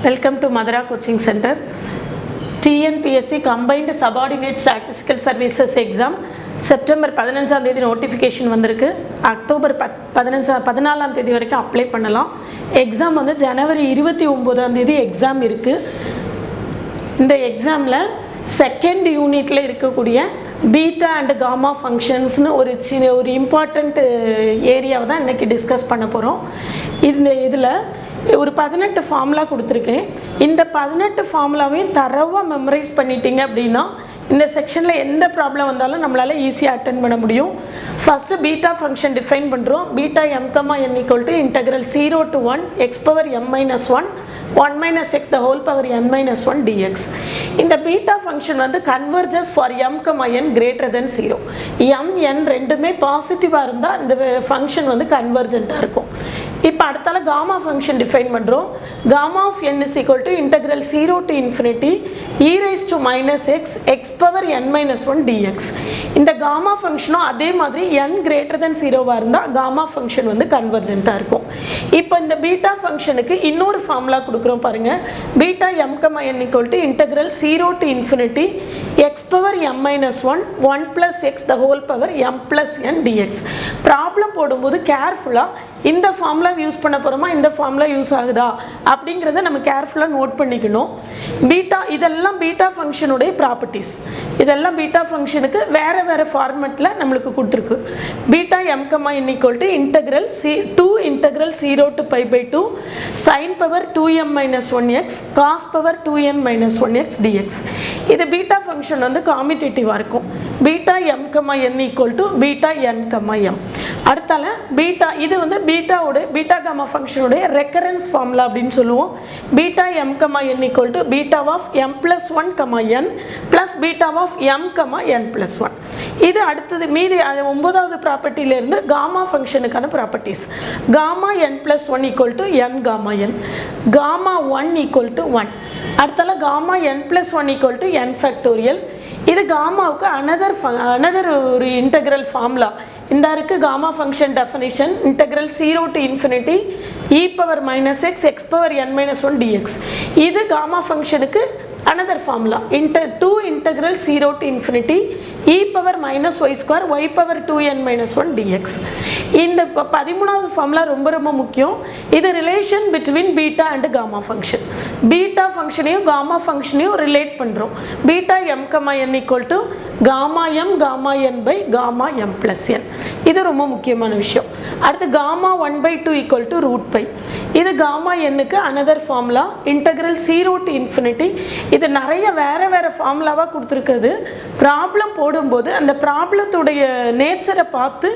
Welcome to Madara Coaching Center. TNPSC Combined Subordinate Statistical Services Exam September 15ஆம் தேதி notification வந்திருக்கு. October 14ஆம் தேதி வரைக்கும் அப்ளை பண்ணலாம். எக்ஸாம் வந்து ஜனவரி 29ஆம் தேதி எக்ஸாம் இருக்குது. இந்த எக்ஸாமில் செகண்ட் யூனிட்டில் இருக்கக்கூடிய பீட்டா அண்ட் காமா ஃபங்க்ஷன்ஸ்னு ஒரு இம்பார்ட்டண்ட் ஏரியாவை தான் இன்றைக்கி டிஸ்கஸ் பண்ண போகிறோம். இதில் ஒரு 18 ஃபார்முலா கொடுத்துருக்கேன். இந்த 18 ஃபார்முலாவையும் தரவாக மெமரைஸ் பண்ணிட்டீங்க அப்படின்னா இந்த செக்ஷனில் எந்த ப்ராப்ளம் வந்தாலும் நம்மளால் ஈஸியாக அட்டென்ட் பண்ண முடியும். ஃபஸ்ட்டு பீட்டா ஃபங்க்ஷன் டிஃபைன் பண்ணுறோம். Beta m, n = integral 0 to 1 x power m minus 1 1 minus x the whole power n minus 1 dx. இந்த பீட்டா ஃபங்க்ஷன் வந்து converges for m, n greater than 0. m, n ரெண்டுமே பாசிட்டிவாக இருந்தால் இந்த function வந்து கன்வர்ஜெண்ட்டாக இருக்கும். இப்போ அடுத்தால காமா ஃபங்க்ஷன் டிஃபைன் பண்ணுறோம். Gamma of n is equal to integral 0 to infinity e raised to minus x x power n minus 1 dx. இந்த காமா ஃபங்க்ஷனும் அதே மாதிரி n greater than 0வாக இருந்தால் காமா ஃபங்க்ஷன் வந்து கன்வர்ஜெண்ட்டாக இருக்கும். இப்போ இந்த பீட்டா ஃபங்க்ஷனுக்கு இன்னொரு ஃபார்முலா கொடுக்குறோம் பாருங்கள். Beta m, n = integral 0 to infinity x power m minus 1 1 plus x the whole power m plus n dx. Problem போடும்போது கேர்ஃபுல்லாக இந்த ஃபார்முலா யூஸ் பண்ண போகிறோமா, இந்த ஃபார்முலா யூஸ் ஆகுதா அப்படிங்கிறத நம்ம கேர்ஃபுல்லாக நோட் பண்ணிக்கணும். இதெல்லாம் பீட்டா ஃபங்க்ஷனுடைய ப்ராப்பர்ட்டிஸ். இதெல்லாம் பீட்டா ஃபங்க்ஷனுக்கு வேறு வேறு ஃபார்மெட்டில் நம்மளுக்கு கொடுத்துருக்கு. Beta m, n = integral 0 to π/2 sin power 2m minus 1x cos power 2n minus 1x dx. இது பீட்டா ஃபங்க்ஷன் வந்து காமிட்டேட்டிவாக இருக்கும். Beta m, n = beta n, m. அடுத்தால பீட்டா இது வந்து பீட்டா காமா ஃபங்க்ஷனுடைய ரெக்கரன்ஸ் ஃபார்முலா அப்படின்னு சொல்லுவோம். Beta m, n = beta of m plus 1, n plus beta of m, n plus 1. இது அடுத்தது மீதி 9வது ப்ராப்பர்ட்டியிலேருந்து காமா ஃபங்க்ஷனுக்கான properties. Gamma n plus 1 = n gamma n. Gamma 1 = 1. அடுத்தால gamma n plus 1 = n factorial. இது காமாவுக்கு another ஒரு இன்டெக்ரல் ஃபார்முலா. இந்த இருக்கு gamma function definition integral 0 to infinity e power minus x x power n minus 1 dx. இது gamma ஃபங்க்ஷனுக்கு another formula 2 integral 0 to infinity e power minus y square y power 2n minus 1 dx. இந்த 13வது formula ரொம்ப ரொம்ப முக்கியம். இது relation between beta and gamma function. பீட்டா ஃபங்க்ஷனையும் காமா ஃபங்க்ஷனையும் ரிலேட் பண்ணுறோம். Beta m, n = gamma m gamma n by gamma m plus n. இது ரொம்ப முக்கியமான விஷயம். அடுத்து காமா 1/2 = √π. இது காமா n-க்கு another formula integral 0 to infinity. இது நிறைய வேறு ஃபார்முலாவாக கொடுத்துருக்குது. ப்ராப்ளம் போடும்போது அந்த ப்ராப்ளத்துடைய நேச்சரை பார்த்து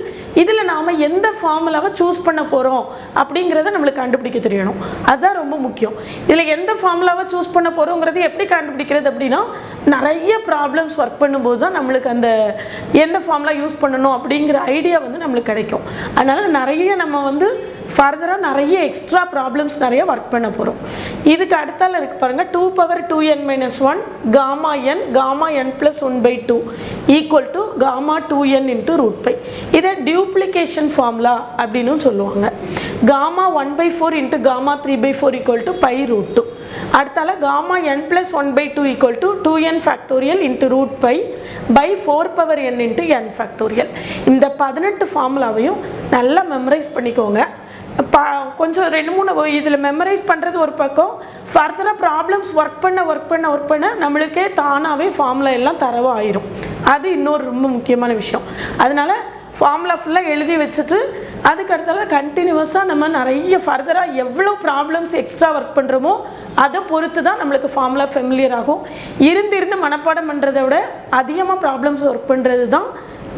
இதில் நாம் எந்த ஃபார்முலாவை சூஸ் பண்ண போகிறோம் அப்படிங்கிறத நம்மளுக்கு கண்டுபிடிக்க தெரியணும். அதுதான் ரொம்ப முக்கியம். இதில் எந்த ஃபார்முலாவை சூஸ் பண்ண போகிறோங்கிறது எப்படி கண்டுபிடிக்கிறது அப்படின்னா நிறைய ப்ராப்ளம்ஸ் ஒர்க் பண்ணும்போது தான் நம்மளுக்கு அந்த எந்த ஃபார்முலா யூஸ் பண்ணணும் அப்படிங்கிற ஐடியா வந்து நம்மளுக்கு கிடைக்கும். அதனால் நிறைய நம்ம வந்து ஃபர்தராக நிறைய எக்ஸ்ட்ரா ப்ராப்ளம்ஸ் நிறைய ஒர்க் பண்ண போகிறோம். இதுக்கு அடுத்தால இருக்குது பாருங்கள். 2 power 2n minus 1 gamma n plus 1/2 equal to gamma 2n into √π. இதை டியூப்ளிகேஷன் ஃபார்முலா அப்படின்னு சொல்லுவாங்க. gamma 1/4 into gamma 3/4 equal to π√2. அடுத்தால gamma n plus 1/2 equal to 2n factorial into √π by 4 power n into n factorial. இந்த 18 ஃபார்முலாவையும் நல்லா memorise பண்ணிக்கோங்க. கொஞ்சம் 2-3 இதில் memorise பண்ணுறது ஒரு பக்கம், ஃபர்தராக ப்ராப்ளம்ஸ் ஒர்க் பண்ண நம்மளுக்கே தானாகவே ஃபார்முலா எல்லாம் தரவாக ஆயிரும். அது இன்னொரு ரொம்ப முக்கியமான விஷயம். அதனால் ஃபார்முலா ஃபுல்லாக எழுதி வச்சுட்டு அதுக்கடுத்தால கண்டினியூவஸாக நம்ம நிறைய ஃபர்தராக எவ்வளோ ப்ராப்ளம்ஸ் எக்ஸ்ட்ரா ஒர்க் பண்ணுறோமோ அதை பொறுத்து தான் நம்மளுக்கு ஃபார்முலா ஃபெமிலியர் ஆகும். இருந்து மனப்பாடம் பண்ணுறதை விட அதிகமாக ப்ராப்ளம்ஸ் ஒர்க் பண்ணுறது தான்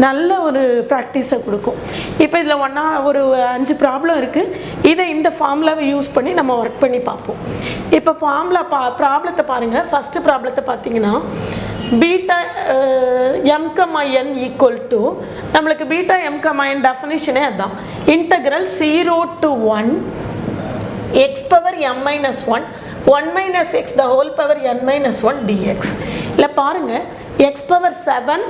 நல்ல ஒரு ப்ராக்டிஸை கொடுக்கும். இப்போ இதில் ஒரு 5 ப்ராப்ளம் இருக்குது. இதை இந்த ஃபார்முலாவை யூஸ் பண்ணி நம்ம ஒர்க் பண்ணி பார்ப்போம். இப்போ ப்ராப்ளத்தை பாருங்கள். ஃபஸ்ட்டு ப்ராப்ளத்தை பார்த்தீங்கன்னா பீட்டா m, n = நம்மளுக்கு பீட்டா m, n டெஃபினிஷனே அதுதான். integral 0 to 1 x power m minus 1 1 minus x the whole power n minus 1 dx. இல்லை பாருங்கள், x power 7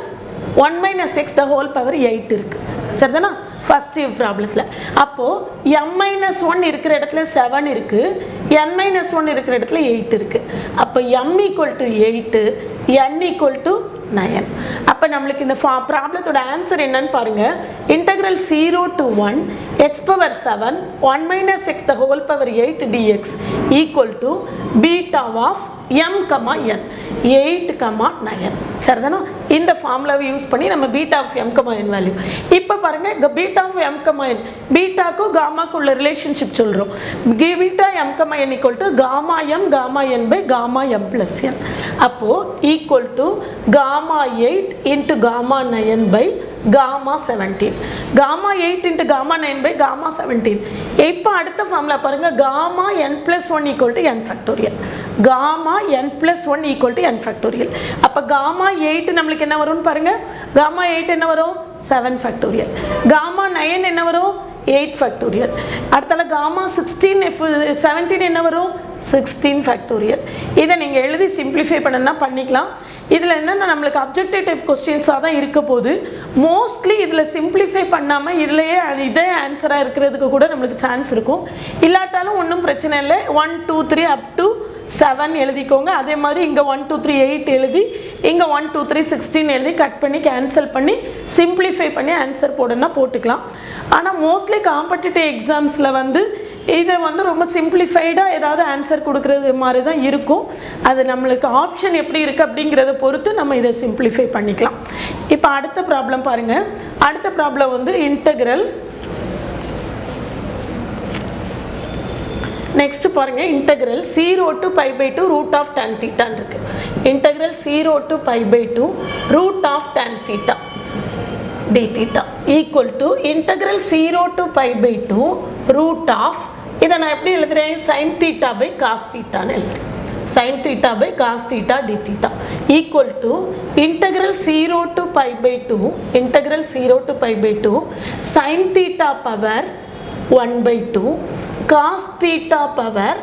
1 minus x the whole power 8 இருக்குது. சரிதானா? ஃபர்ஸ்ட் ப்ராப்ளத்தில். அப்போது m-1 இருக்கிற இடத்துல 7 இருக்குது, n-1 இருக்கிற இடத்துல 8 இருக்குது. அப்போ m = 8, n = 9. அப்போ நம்மளுக்கு இந்த ப்ராப்ளத்தோட ஆன்சர் என்னன்னு பாருங்க. Integral 0 to 1 x⁻7 1 - x ⁻8 dx equal to beta of m, n 8, 9. சரிதானா? இந்த ஃபார்முலாவை யூஸ் பண்ணி நம்ம beta of m, n value. இப்போ பாருங்க பீட்டா ஆஃப் m, n பீட்டாக்கும் காமாக்கும் உள்ள ரிலேஷன்ஷிப் சொல்கிறோம். Beta m, n equal to gamma m, gamma n by gamma m + n. அப்போது equal to gamma 8 into gamma 9 by gamma 17. Gamma 8 into gamma 9 by gamma 17. இப்போ அடுத்த formula பாருங்க. Gamma n + 1 equal to n factorial. Gamma n + 1 equal to n factorial. அப்போ gamma 8 நம்மளுக்கு என்ன வரும்னு பாருங்க. Gamma 8 என்ன வரும்? 7 ஃபேக்டோரியல். காமா 9 என்ன வரும்? 8 ஃபேக்டோரியல். அடுத்தால காமா 17 என்ன வரும்? 16 ஃபேக்டோரியல். இதை நீங்கள் எழுதி சிம்பிளிஃபை பண்ணணும்னா பண்ணிக்கலாம். இதில் என்னென்னா நம்மளுக்கு அப்ஜெக்டிவ் டைப் கொஸ்டின்ஸாக தான் இருக்க போகுது. மோஸ்ட்லி இதில் சிம்பிளிஃபை பண்ணாமல் இதிலேயே இதே ஆன்சராக இருக்கிறதுக்கு கூட நம்மளுக்கு சான்ஸ் இருக்கும். இல்லாட்டாலும் ஒன்றும் பிரச்சனை இல்லை. 1 2 3 அப் டு 7 எழுதிக்கோங்க. அதே மாதிரி இங்கே 1 2 3 8 எழுதி, இங்கே 1 2 3 16 எழுதி கட் பண்ணி கேன்சல் பண்ணி சிம்பிளிஃபை பண்ணி ஆன்சர் போடணும்னா போட்டுக்கலாம். ஆனால் மோஸ்ட்லி காம்படிட்டிவ் எக்ஸாம்ஸில் வந்து இதை வந்து ரொம்ப சிம்பிளிஃபைடாக ஏதாவது ஆன்சர் கொடுக்குறது மாதிரி தான் இருக்கும். அது நம்மளுக்கு ஆப்ஷன் எப்படி இருக்குது அப்படிங்கிறத பொறுத்து நம்ம இதை சிம்பிளிஃபை பண்ணிக்கலாம். இப்போ அடுத்த ப்ராப்ளம் பாருங்கள். அடுத்த ப்ராப்ளம் வந்து இன்டெக்ரல். நெக்ஸ்ட் பாருங்க. Integral 0 to π/2 root of tan theta இருக்கு. Integral 0 to π/2 root of tan theta d theta equal to integral 0 to π/2 root of, இதை நான் எப்படி எழுதுறேன்? sin theta by cos theta ன்னு எழுதுறேன். sin theta by cos theta d theta equal to integral 0 to π/2 integral 0 to π/2 sin theta power 1/2 cos theta power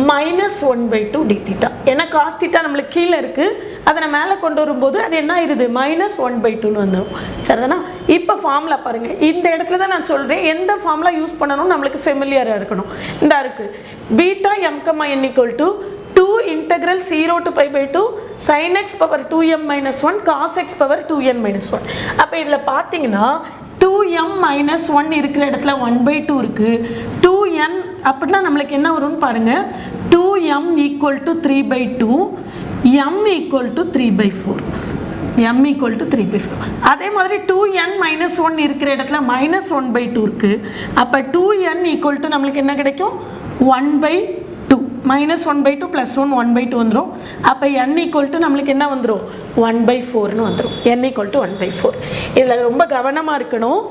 -1/2 d theta. ஏன்னா cos theta நம்மளுக்கு கீழே இருக்குது, அதை நான் மேலே கொண்டு வரும்போது அது என்ன ஆயிடுது? -1/2ன்னு வந்துடும். சரிதானா? இப்போ ஃபார்முலா பாருங்கள். இந்த இடத்துல தான் நான் சொல்கிறேன் எந்த ஃபார்முலா யூஸ் பண்ணணும் நம்மளுக்கு ஃபெமிலியராக இருக்கணும். இந்த இருக்குது beta m, n equal to 2 integral 0 to π/2 sin x power 2m - 1 cos x power 2n - 1. அப்போ இதில் பார்த்தீங்கன்னா 2m - 1 இருக்கிற இடத்துல 1/2 இருக்குது. 2n அப்படின்னா நம்மளுக்கு என்ன வரும்னு பாருங்கள். 2m = 3/2, m = 3/4. m = 3/4. அதே மாதிரி 2n - 1 இருக்கிற இடத்துல -1/2 இருக்குது. அப்போ 2n = நம்மளுக்கு என்ன கிடைக்கும்? 1/2. -1/2 + 1 1/2 வந்துடும். அப்போ n = நம்மளுக்கு என்ன வந்துடும்? 1/4ன்னு வந்துடும். n = 1/4. இதில் ரொம்ப கவனமாக இருக்கணும்.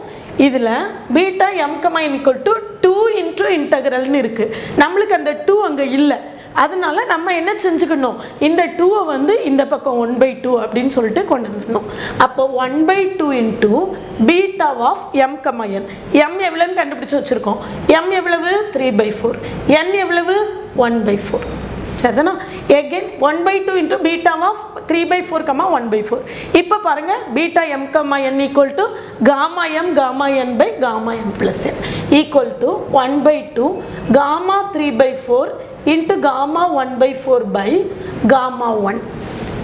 இதில் பீட்டா m, n = 2 இன்ட்ரு இன்டெக்ரல்னு இருக்குது. நம்மளுக்கு அந்த 2 அங்கே இல்லை. அதனால நம்ம என்ன செஞ்சுக்கணும்? இந்த 2-ஐ வந்து இந்த பக்கம் 1/2 அப்படின்னு சொல்லிட்டு கொண்டு வந்துடணும். அப்போ 1/2 into beta of m, n. m எவ்வளோன்னு கண்டுபிடிச்சி வச்சுருக்கோம். m எவ்வளவு? 3/4. n எவ்வளவு? 1/4. சரிதானா? again 1/2 into beta of 3/4, 1/4. இப்போ பாருங்கள் beta m, n equal to gamma m, gamma n by gamma m + n equal to 1/2 gamma 3/4 into gamma 1/4 by gamma 1.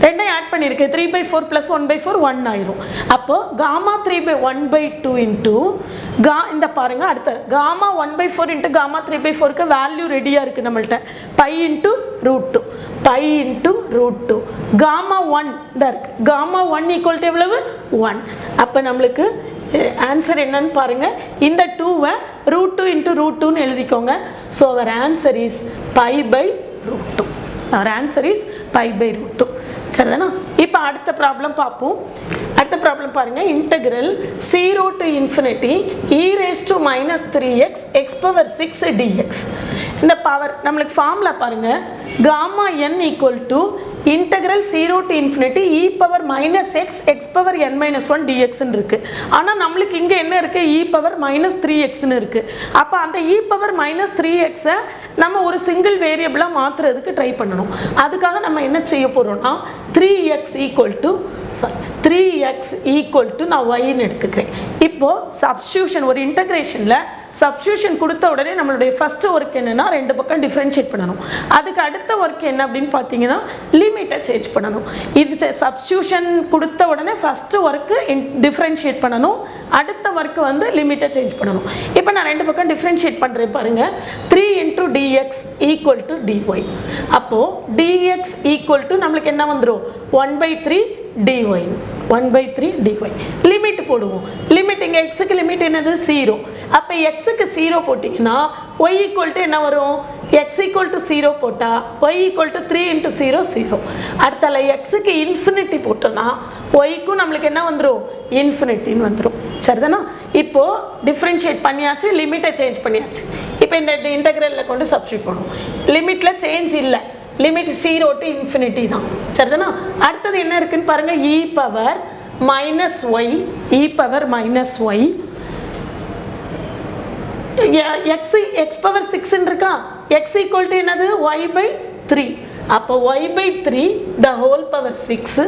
ரெண்டையும் add பண்ணியிருக்கு. 3/4 + 1/4 1 ஆயிரும். அப்போது காமா 3/1/2 இன்ட்டு இந்த பாருங்கள் அடுத்த காமா 1/4 இன்ட்டு காமா 3/4க்கு வேல்யூ ரெடியாக இருக்குது நம்மள்கிட்ட. π இன்ட்டு √2, π இன்ட்டு √2 காமா 1 தான் இருக்குது. காமா 1 ஈக்குவல் டு எவ்வளவு? 1. அப்போ நம்மளுக்கு ஆன்சர் என்னன்னு பாருங்கள். இந்த 2-வை √2 இன்ட்டு √2ன்னு எழுதிக்கோங்க. So our answer is π/√2. Our answer is π/√2. சரிதானா? இப்போ அடுத்த ப்ராப்ளம் பார்ப்போம். அடுத்த ப்ராப்ளம் பாருங்கள். Integral 0 to ∞ e⁻³ x6 dx. இந்த பவர் நம்மளுக்கு ஃபார்முலா பாருங்கள். Gamma n = integral 0 to ∞ e⁻x n - 1 dxன்னு இருக்குது. ஆனால் நம்மளுக்கு இங்கே என்ன இருக்குது? e⁻3xன்னு இருக்குது. அப்போ அந்த e⁻3xை நம்ம ஒரு சிங்கிள் வேரியபிளாக மாற்றுறதுக்கு ட்ரை பண்ணணும். அதுக்காக நம்ம என்ன செய்ய போகிறோம்னா 3x = நான் yன்னு எடுத்துக்கிறேன் இப்போது சப்ஸ்டியூஷன் ஒரு இன்டகிரேஷனில் சப்ஸ்டியூஷன் கொடுத்த உடனே நம்மளுடைய ஃபஸ்ட்டு ஒர்க் என்னென்னா ரெண்டு பக்கம் டிஃப்ரென்ஷியேட் பண்ணணும். அதுக்கு அடுத்த ஒர்க் என்ன அப்படின்னு பார்த்தீங்கன்னா லிமிட்டை சேஞ்ச் பண்ணணும். இது சப்ஸ்டியூஷன் கொடுத்த உடனே ஃபஸ்ட்டு ஒர்க்கு டிஃப்ரென்ஷியேட் பண்ணணும், அடுத்த ஒர்க்கு வந்து லிமிட்டை சேஞ்ச் பண்ணணும். இப்போ நான் ரெண்டு பக்கம் டிஃப்ரென்ஷியேட் பண்ணுறேன் பாருங்கள். 3 × dx = dy. அப்போது dx = நம்மளுக்கு என்ன வந்துடும் 1/3 dy. 1/3 dy. லிமிட் போடுவோம். லிமிட் இங்கே எக்ஸுக்கு லிமிட் என்னது 0. அப்போ எக்ஸுக்கு 0 போட்டிங்கன்னா y = என்ன வரும்? x = 0 போட்டால் y = 3 × 0 0. அடுத்தால எக்ஸுக்கு இன்ஃபினிட்டி போட்டோன்னா ஒய்க்கும் நம்மளுக்கு என்ன வந்துடும் இன்ஃபினிட்டின்னு வந்துடும். சரிதானா? இப்போது டிஃப்ரென்ஷியேட் பண்ணியாச்சு, லிமிட்டை சேஞ்ச் பண்ணியாச்சு. இப்போ இந்த இன்டகிரலில் கொண்டு சப்ஸ்டியூட் பண்ணுவோம். லிமிட்டில் சேஞ்ச் இல்லை, லிமிட் 0 to infinity தான். சரிதானா? அடுத்தது என்ன இருக்குன்னு பாருங்கள். e power minus y x power 6 இருக்கா? x = என்னது y/3. அப்போ y/3 the whole power 6.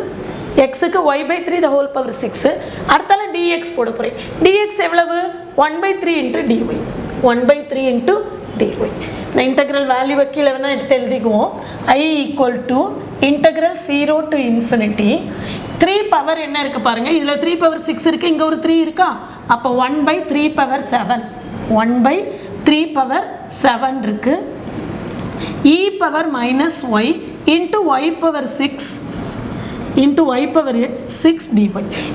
எக்ஸுக்கு y/3 the whole power 6. அடுத்தால dx போட போகிறேன். dx எவ்வளவு 1/3 × dy. 1/3 × dy. இந்த இன்டெக்ரல் வேல்யூவை கீழே வேணால் எடுத்து எழுதிக்குவோம். I = integral 0 to infinity 3 power என்ன இருக்குது பாருங்கள். இதில் 3 power 6 இருக்குது, இங்கே ஒரு 3 இருக்கா? அப்போ 1/3 power 7. 1/3 power 7 இருக்குது. e power minus y into y power 6 into y power 6 dy.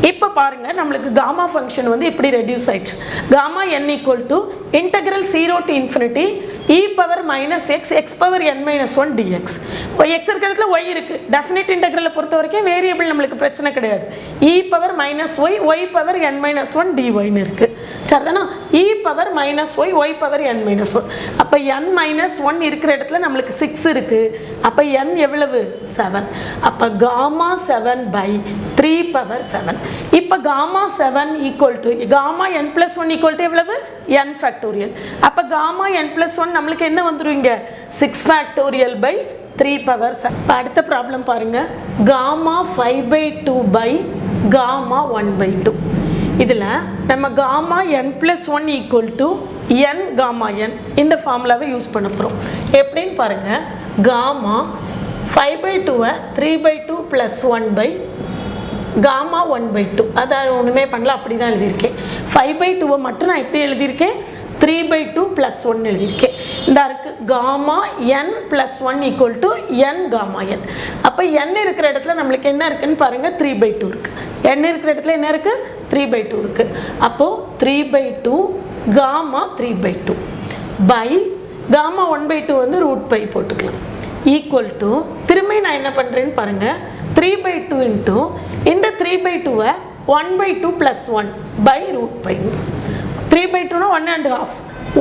இப்போ பாருங்கள் நம்மளுக்கு காமா ஃபங்க்ஷன் வந்து இப்படி ரெடியூஸ் ஆயிடுச்சு. Gamma n = integral 0 to infinity e power minus x power n minus 1 dx. x இருக்கிற இடத்துல y இருக்குது. டெஃபினிட் இன்டெக்ரலை பொறுத்த வரைக்கும் வேரியபிள் நம்மளுக்கு பிரச்சனை கிடையாது. e power minus y power n minus 1 dyன்னு இருக்குது. சரிதானா? e power minus y power n minus 1. அப்போ n minus 1 இருக்கிற இடத்துல நம்மளுக்கு 6 இருக்குது. அப்போ n எவ்வளவு 7. அப்போ காமா 7/3 power 7. இப்போ காமா 7 = காமா n plus 1 = எவ்வளவு n ஃபேக்டோரியல். அப்போ காமா n plus 1 நம்மளுக்கு என்ன வந்துருவீங்க 6 ஃபேக்டோரியல் by 3 power 7. அடுத்த ப்ராப்ளம் பாருங்க. Gamma 5/2 gamma 1/2. இதில் நம்ம gamma n plus 1 = n gamma n இந்த ஃபார்முலாவை யூஸ் பண்ண போகிறோம். எப்படின்னு பாருங்கள். Gamma 5/2 3/2 plus 1 gamma 1/2. அதான் ஒன்றுமே பண்ணல, அப்படி தான் எழுதியிருக்கேன். 5/2 மட்டும் நான் எப்படி எழுதியிருக்கேன் 3/2 plus 1 எழுதியிருக்கேன். இந்த இருக்குது gamma n plus 1 = n gamma n. அப்போ n இருக்கிற இடத்துல நம்மளுக்கு என்ன இருக்குன்னு பாருங்கள் 3/2 இருக்குது. n இருக்கிற இடத்துல என்ன இருக்குது 3/2 இருக்குது. அப்போது 3/2 காமா 3/2 by காமா 1/2 வந்து √π போட்டுக்கலாம். = திரும்பி நான் என்ன பண்ணுறேன்னு பாருங்கள் 3/2 இன்ட்டு இந்த 3/2 1/2 plus 1 by √π. 3/2 1 1/2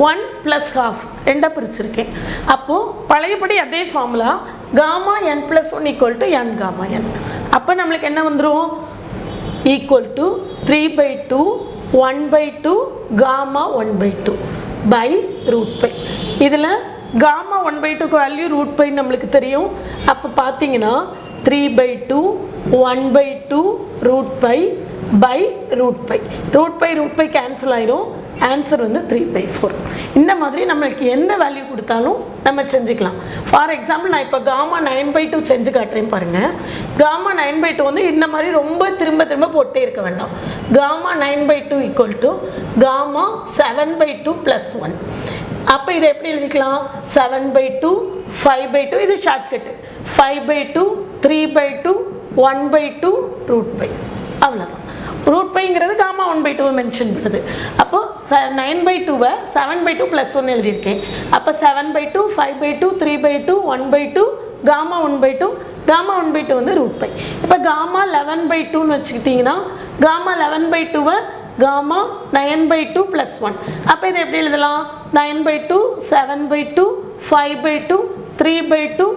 1 plus half ரெண்டாக பிரிச்சிருக்கேன். அப்போது பழையபடி அதே formula gamma n plus 1 = n gamma n. அப்போ நம்மளுக்கு என்ன வந்துடும் = 3/2 1/2 காமா 1/2 by √π. இதில் காமா 1/2க்கு வேல்யூ √π நம்மளுக்கு தெரியும். அப்போ பார்த்தீங்கன்னா 3/2 1/2 √π by √π. √π கேன்சல் ஆயிரும். ஆன்சர் வந்து 3/4. இந்த மாதிரி நம்மளுக்கு எந்த வேல்யூ கொடுத்தாலும் நம்ம செஞ்சுக்கலாம். ஃபார் எக்ஸாம்பிள் நான் இப்போ காமா 9/2 செஞ்சு காட்டுறேன் பாருங்கள். காமா 9/2 வந்து இந்த மாதிரி ரொம்ப திரும்ப போட்டே இருக்க வேண்டாம். Gamma 9/2 = gamma 7/2 plus 1. அப்போ இதை எப்படி எழுதிக்கலாம் 7/2 5/2 இது ஷார்ட்கட்டு 5/2 3/2 1/2 √π. அவ்வளோதான். √πங்கிறது காமா 1/2 மென்ஷன் பண்ணுது. அப்போது 9/2 7/2 plus 1 எழுதியிருக்கேன். அப்போ 7/2 5/2 3/2 1/2 காமா 1/2 காமா 1/2 வந்து √π. இப்போ காமா 11/2ன்னு வச்சுக்கிட்டிங்கன்னா காமா 11/2 காமா 9/2 plus 1. அப்போ இதை எப்படி எழுதலாம் 9/2 7/2 5/2 3/2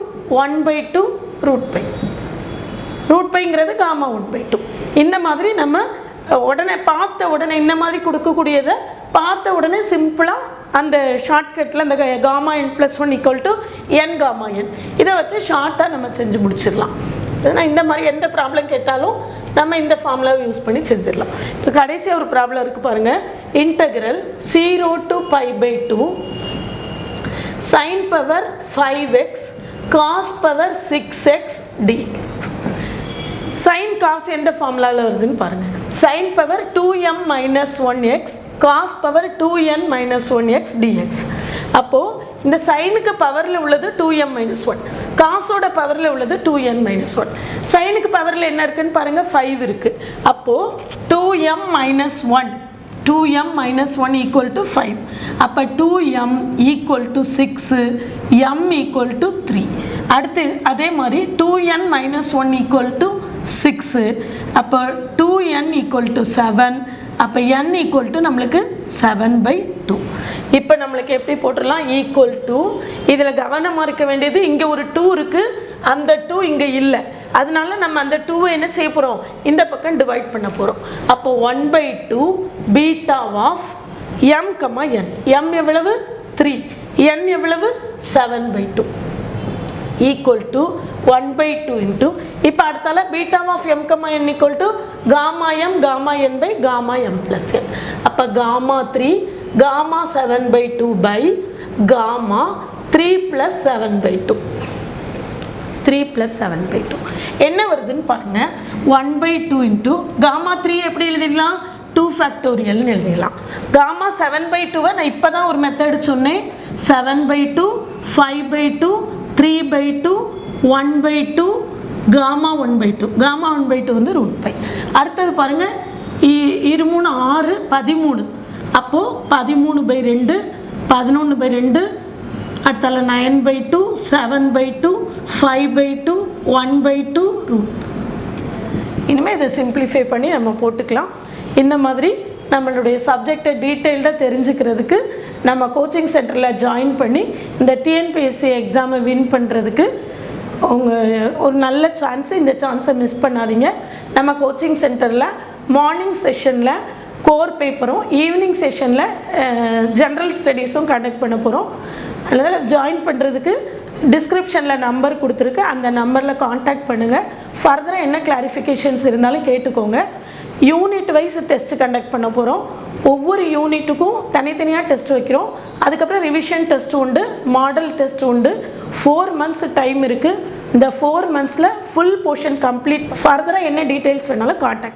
1/2 √π. √πங்கிறது காமா 1/2. இந்த மாதிரி நம்ம உடனே பார்த்த உடனே இந்த மாதிரி கொடுக்கக்கூடியதை பார்த்த உடனே சிம்பிளாக அந்த ஷார்ட்கட்டில் அந்த gamma n plus 1 = n gamma n இதை வச்சு ஷார்ட்டாக நம்ம செஞ்சு முடிச்சிடலாம். நான் இந்த மாதிரி எந்த ப்ராப்ளம் கேட்டாலும் நம்ம இந்த ஃபார்முலாவை யூஸ் பண்ணி செஞ்சிடலாம். இப்போ கடைசியாக ஒரு ப்ராப்ளம் இருக்குது பாருங்கள். Integral 0 to π/2 sin power 5x cos power 6x dx. sin cos எந்த ஃபார்முலாவில் வருதுன்னு பாருங்கள். sin power 2m - 1x cos power 2n - 1x dx. அப்போது இந்த சைனுக்கு பவரில் உள்ளது 2m - 1, காசோட பவரில் உள்ளது 2n - 1. சைனுக்கு பவரில் என்ன இருக்குன்னு பாருங்கள், 5 இருக்குது. அப்போது 2m - 1 equal to 5. அப்போ 2m equal to 6, m equal to 3. அடுத்து அதே மாதிரி 2n - 1 equal to 6. அப்போ 2n equal to 7. அப்போ n equal to நம்மளுக்கு 7/2. இப்போ நம்மளுக்கு எப்படி போட்டுடலாம், ஈக்குவல் டு, இதில் கவனமாக இருக்க வேண்டியது இங்கே ஒரு 2 இருக்குது, அந்த 2 இங்கே இல்லை. அதனால நம்ம அந்த 2வை என்ன செய்ய போகிறோம், இந்த பக்கம் டிவைட் பண்ண போகிறோம். அப்போ 1/2 beta of m, n. m எவ்வளவு 3, n எவ்வளவு 7/2 equal to 1/2 into, இப்போ அடுத்தால beta of m, n equal to gamma m gamma n plus n. அப்போ gamma 3 gamma 7/2 by gamma 3 plus 7/2. 3 plus 7/2 என்ன வருதுன்னு பாருங்க. 1/2 into gamma 3 எப்படி எழுதிடலாம், 2 factorial எழுதிடலாம். gamma 7/2 நான் இப்போ தான் ஒரு மெத்தட் சொன்னேன். 7/2 5/2 3/2 1/2 gamma 1/2. gamma 1/2 வந்து √5. அடுத்தது பாருங்க, 2 3 6 13. அப்போது 13/2 11/2. அடுத்தால 9/2 7/2 5/2 1/2 √. இனிமேல் இதை சிம்பிளிஃபை பண்ணி நம்ம போட்டுக்கலாம். இந்த மாதிரி நம்மளுடைய சப்ஜெக்டை டீட்டெயில்டாக தெரிஞ்சுக்கிறதுக்கு நம்ம கோச்சிங் சென்டரில் ஜாயின் பண்ணி இந்த டிஎன்பிஎஸ்சி எக்ஸாமை வின் பண்ணுறதுக்கு ஒரு நல்ல சான்ஸு. இந்த சான்ஸை மிஸ் பண்ணாதீங்க. நம்ம கோச்சிங் சென்டரில் மார்னிங் செஷனில் கோர் பேப்பரும் ஈவினிங் செஷனில் ஜென்ரல் ஸ்டடீஸும் கண்டக்ட் பண்ண போகிறோம். அதனால் ஜாயின் பண்ணுறதுக்கு டிஸ்கிரிப்ஷனில் நம்பர் கொடுத்துருக்கு, அந்த நம்பரில் காண்டாக்ட் பண்ணுங்கள். ஃபர்தராக என்ன கிளாரிஃபிகேஷன்ஸ் இருந்தாலும் கேட்டுக்கோங்க. யூனிட் வைஸ் டெஸ்ட்டு கண்டக்ட் பண்ண போகிறோம். ஒவ்வொரு யூனிட்டுக்கும் தனித்தனியாக டெஸ்ட் வைக்கிறோம். அதுக்கப்புறம் ரிவிஷன் டெஸ்ட் உண்டு, மாடல் டெஸ்ட் உண்டு. 4 months டைம் இருக்குது. இந்த 4 monthsல ஃபுல் போர்ஷன் கம்ப்ளீட். ஃபர்தராக என்ன டீட்டெயில்ஸ் வேணாலும் காண்டாக்ட்